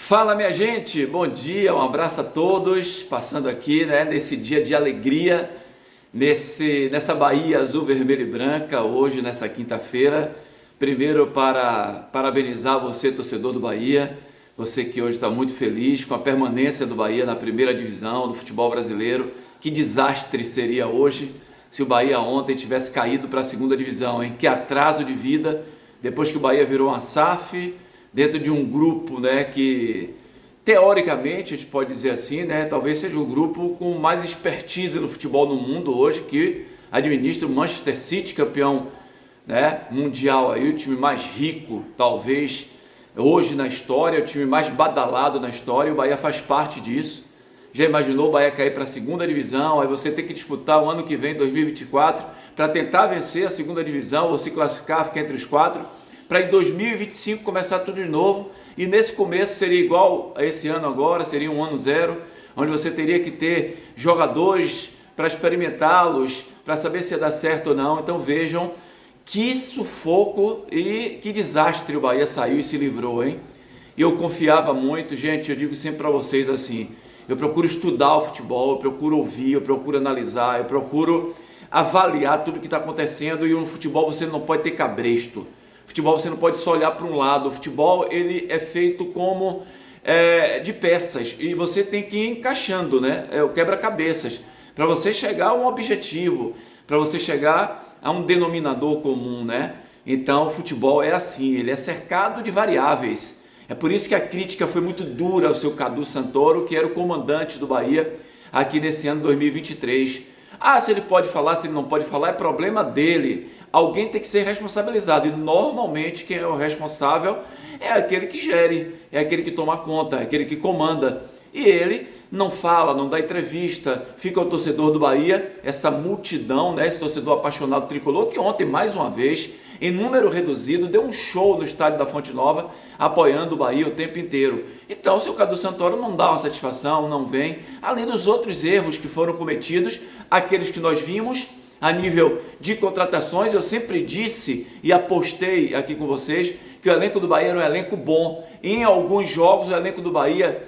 Fala, minha gente, bom dia, um abraço a todos, passando aqui, nesse dia de alegria, nessa Bahia azul, vermelha e branca, hoje, nessa quinta-feira. Primeiro, para parabenizar você, torcedor do Bahia, você que hoje está muito feliz com a permanência do Bahia na primeira divisão do futebol brasileiro. Que desastre seria hoje se o Bahia ontem tivesse caído para a segunda divisão, hein? Que atraso de vida, depois que o Bahia virou uma SAF, dentro de um grupo, que teoricamente a gente pode dizer assim, talvez seja o grupo com mais expertise no futebol no mundo hoje, que administra o Manchester City, campeão, mundial, aí, o time mais rico talvez hoje na história, o time mais badalado na história. O Bahia faz parte disso. Já imaginou o Bahia cair para a segunda divisão, aí você tem que disputar o ano que vem, 2024, para tentar vencer a segunda divisão ou se classificar, ficar entre os quatro, para em 2025 começar tudo de novo. E nesse começo seria igual a esse ano agora, seria um ano zero, onde você teria que ter jogadores para experimentá-los, para saber se ia dar certo ou não. Então vejam que sufoco e que desastre o Bahia saiu e se livrou, hein? E eu confiava muito, gente, eu digo sempre para vocês assim, eu procuro estudar o futebol, eu procuro ouvir, eu procuro analisar, eu procuro avaliar tudo que está acontecendo, e no futebol você não pode ter cabresto. Futebol você não pode só olhar para um lado. O futebol ele é feito como de peças, e você tem que ir encaixando, é o quebra-cabeças, para você chegar a um objetivo, para você chegar a um denominador comum, Então o futebol é assim, ele é cercado de variáveis. É por isso que a crítica foi muito dura ao seu Cadu Santoro, que era o comandante do Bahia aqui nesse ano 2023. Se ele pode falar, se ele não pode falar, é problema dele. Alguém tem que ser responsabilizado, e normalmente quem é o responsável é aquele que gere, é aquele que toma conta, é aquele que comanda. E ele não fala, não dá entrevista, fica o torcedor do Bahia, essa multidão, esse torcedor apaixonado tricolor, que ontem, mais uma vez, em número reduzido, deu um show no estádio da Fonte Nova, apoiando o Bahia o tempo inteiro. Então, se o Cadu Santoro não dá uma satisfação, não vem, além dos outros erros que foram cometidos, aqueles que nós vimos, a nível de contratações, eu sempre disse e apostei aqui com vocês que o elenco do Bahia era um elenco bom. Em alguns jogos o elenco do Bahia,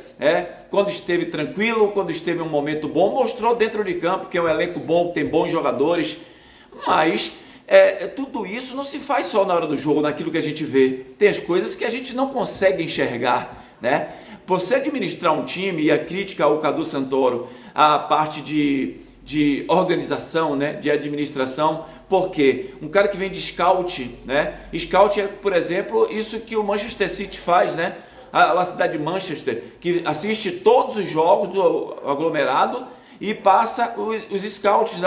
quando esteve tranquilo, quando esteve em um momento bom, mostrou dentro de campo que é um elenco bom, tem bons jogadores, mas tudo isso não se faz só na hora do jogo, naquilo que a gente vê. Tem as coisas que a gente não consegue enxergar, Você administrar um time, e a crítica ao Cadu Santoro, a parte de organização, de administração, porque um cara que vem de scout, scout é, por exemplo, isso que o Manchester City faz, a cidade de Manchester, que assiste todos os jogos do aglomerado e passa os scouts,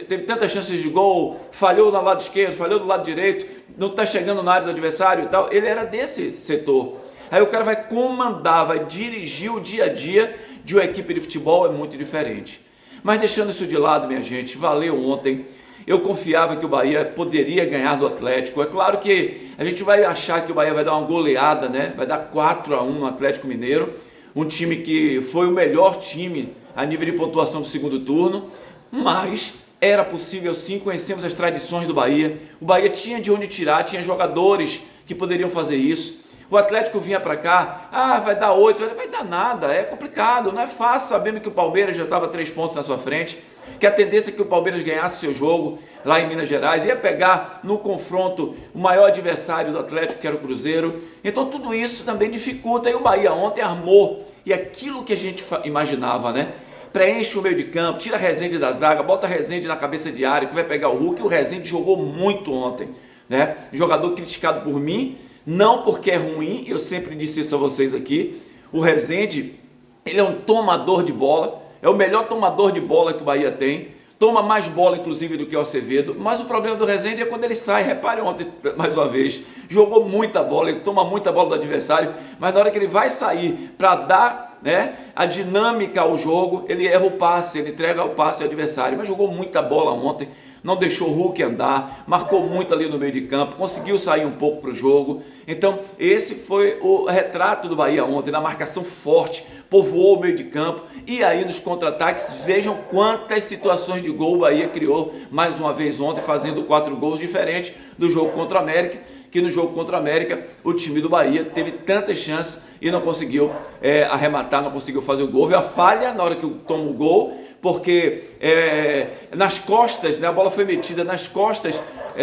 teve tantas chances de gol, falhou no lado esquerdo, falhou do lado direito, não está chegando na área do adversário e tal. Ele era desse setor. Aí o cara vai comandar, vai dirigir o dia a dia de uma equipe de futebol, é muito diferente. Mas deixando isso de lado, minha gente, valeu ontem. Eu confiava que o Bahia poderia ganhar do Atlético. É claro que a gente vai achar que o Bahia vai dar uma goleada, Vai dar 4-1 no Atlético Mineiro. Um time que foi o melhor time a nível de pontuação do segundo turno. Mas era possível sim, conhecemos as tradições do Bahia. O Bahia tinha de onde tirar, tinha jogadores que poderiam fazer isso. O Atlético vinha para cá, vai dar 8, vai dar nada, é complicado, não é fácil, sabendo que o Palmeiras já estava 3 pontos na sua frente, que a tendência é que o Palmeiras ganhasse seu jogo lá em Minas Gerais, ia pegar no confronto o maior adversário do Atlético, que era o Cruzeiro. Então tudo isso também dificulta, e o Bahia ontem armou, e aquilo que a gente imaginava, preenche o meio de campo, tira a Rezende da zaga, bota a Rezende na cabeça de área, que vai pegar o Hulk. E o Rezende jogou muito ontem, Jogador criticado por mim, não porque é ruim, eu sempre disse isso a vocês aqui. O Rezende, ele é um tomador de bola, é o melhor tomador de bola que o Bahia tem, toma mais bola inclusive do que o Acevedo, mas o problema do Rezende é quando ele sai. Repare ontem, mais uma vez, jogou muita bola, ele toma muita bola do adversário, mas na hora que ele vai sair para dar a dinâmica ao jogo, ele erra o passe, ele entrega o passe ao adversário. Mas jogou muita bola ontem, não deixou o Hulk andar, marcou muito ali no meio de campo, conseguiu sair um pouco para o jogo. Então esse foi o retrato do Bahia ontem, na marcação forte, povoou o meio de campo, e aí nos contra-ataques, vejam quantas situações de gol o Bahia criou mais uma vez ontem, fazendo 4 gols, diferente do jogo contra o América, que no jogo contra o América o time do Bahia teve tantas chances e não conseguiu arrematar, não conseguiu fazer o gol. Houve a falha na hora que toma o gol, porque nas costas, né, a bola foi metida nas costas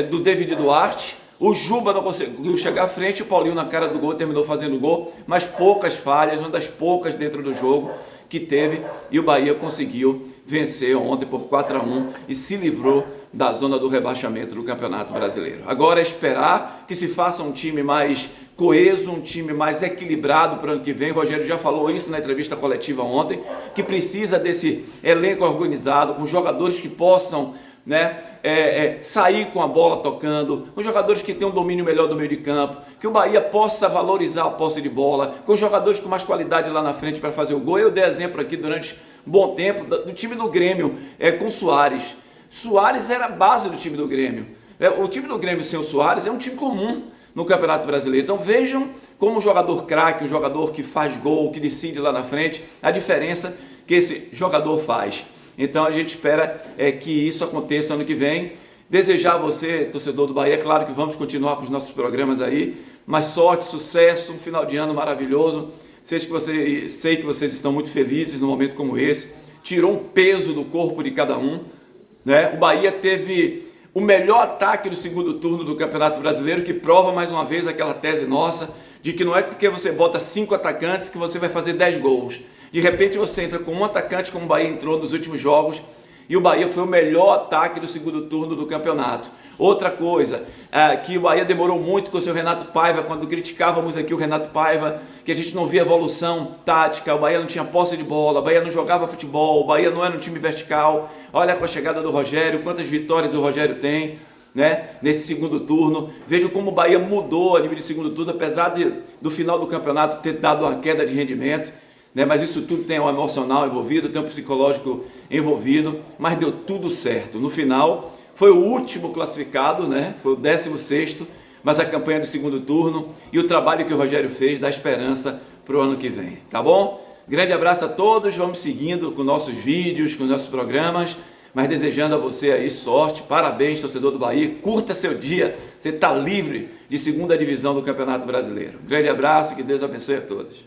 do David Duarte. O Juba não conseguiu chegar à frente, o Paulinho na cara do gol terminou fazendo o gol, mas poucas falhas, uma das poucas dentro do jogo que teve, e o Bahia conseguiu vencer ontem por 4-1 e se livrou da zona do rebaixamento do Campeonato Brasileiro. Agora é esperar que se faça um time mais coeso, um time mais equilibrado para o ano que vem. O Rogério já falou isso na entrevista coletiva ontem, que precisa desse elenco organizado, com jogadores que possam, né, sair com a bola tocando, com jogadores que tenham um domínio melhor do meio de campo, que o Bahia possa valorizar a posse de bola, com jogadores com mais qualidade lá na frente para fazer o gol. Eu dei exemplo aqui durante um bom tempo do time do Grêmio com Soares. Soares era a base do time do Grêmio. O time do Grêmio sem o Soares é um time comum no Campeonato Brasileiro. Então vejam como um jogador craque, um jogador que faz gol, que decide lá na frente, a diferença que esse jogador faz. Então a gente espera que isso aconteça ano que vem. Desejar a você, torcedor do Bahia, claro que vamos continuar com os nossos programas aí, mas sorte, sucesso, um final de ano maravilhoso. Sei que vocês estão muito felizes num momento como esse. Tirou um peso do corpo de cada um, né? O Bahia teve o melhor ataque do segundo turno do Campeonato Brasileiro, que prova mais uma vez aquela tese nossa de que não é porque você bota 5 atacantes que você vai fazer 10 gols. De repente você entra com um atacante, como o Bahia entrou nos últimos jogos, e o Bahia foi o melhor ataque do segundo turno do campeonato. Outra coisa, que o Bahia demorou muito com o seu Renato Paiva, quando criticávamos aqui o Renato Paiva, que a gente não via evolução tática, o Bahia não tinha posse de bola, o Bahia não jogava futebol, o Bahia não era um time vertical. Olha com a chegada do Rogério, quantas vitórias o Rogério tem, né, nesse segundo turno. Vejam como o Bahia mudou a nível de segundo turno, apesar do final do campeonato ter dado uma queda de rendimento, né, mas isso tudo tem um emocional envolvido, tem um psicológico envolvido, mas deu tudo certo. No final, foi o último classificado, né, foi o 16º, mas a campanha do segundo turno e o trabalho que o Rogério fez dá esperança para o ano que vem, tá bom? Grande abraço a todos, vamos seguindo com nossos vídeos, com nossos programas, mas desejando a você aí sorte, parabéns, torcedor do Bahia, curta seu dia, você está livre de segunda divisão do Campeonato Brasileiro. Grande abraço e que Deus abençoe a todos.